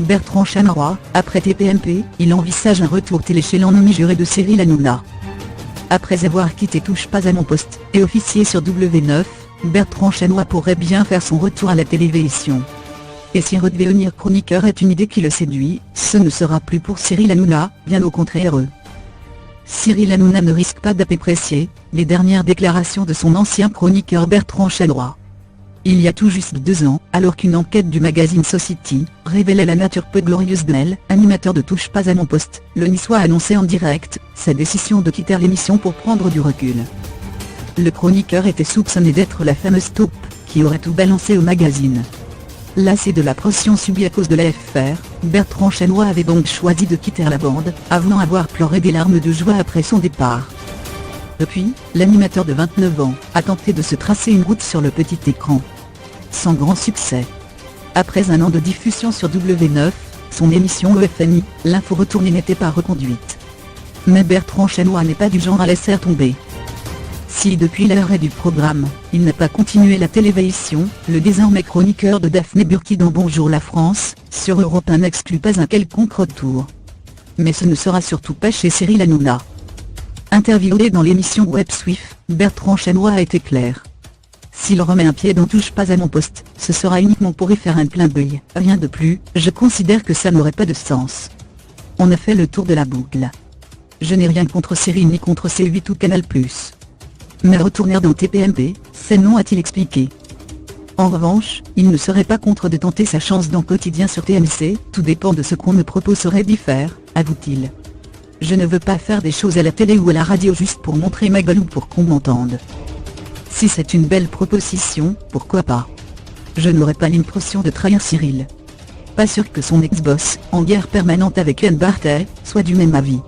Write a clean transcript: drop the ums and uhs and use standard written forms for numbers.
Bertrand Chameroy, après TPMP, il envisage un retour télé chez l'ennemi juré de Cyril Hanouna. Après avoir quitté Touche pas à mon poste, et officier sur W9, Bertrand Chameroy pourrait bien faire son retour à la télévision. Et si redevenir chroniqueur est une idée qui le séduit, ce ne sera plus pour Cyril Hanouna, bien au contraire. Cyril Hanouna ne risque pas d'apprécier les dernières déclarations de son ancien chroniqueur Bertrand Chameroy. Il y a tout juste 2 ans, alors qu'une enquête du magazine Society révélait la nature peu glorieuse de Mel, animateur de Touche pas à mon poste, le Niçois a annoncé en direct sa décision de quitter l'émission pour prendre du recul. Le chroniqueur était soupçonné d'être la fameuse taupe qui aurait tout balancé au magazine. Lassé de la pression subie à cause de l'affaire, Bertrand Chameroy avait donc choisi de quitter la bande, avant avoir pleuré des larmes de joie après son départ. Depuis, l'animateur de 29 ans a tenté de se tracer une route sur le petit écran. Sans grand succès. Après un an de diffusion sur W9, son émission EFMI, l'info retournée n'était pas reconduite. Mais Bertrand Chameroy n'est pas du genre à laisser tomber. Si depuis l'arrêt du programme, il n'a pas continué la télévision, le désormais chroniqueur de Daphné Burki dans Bonjour la France, sur Europe 1 n'exclut pas un quelconque retour. Mais ce ne sera surtout pas chez Cyril Hanouna. Interviewé dans l'émission Web Swift, Bertrand Chameroy a été clair. S'il remet un pied dans Touche pas à mon poste, ce sera uniquement pour y faire un clin d'œil, rien de plus, je considère que ça n'aurait pas de sens. On a fait le tour de la boucle. Je n'ai rien contre Cyril ni contre C8 ou Canal+. Mais retourner dans TPMP, c'est non, a-t-il expliqué. En revanche, il ne serait pas contre de tenter sa chance dans Quotidien sur TMC, tout dépend de ce qu'on me proposerait d'y faire, avoue-t-il. Je ne veux pas faire des choses à la télé ou à la radio juste pour montrer ma gueule ou pour qu'on m'entende. Si c'est une belle proposition, pourquoi pas. Je n'aurais pas l'impression de trahir Cyril. Pas sûr que son ex-boss, en guerre permanente avec Yann Barthès, soit du même avis.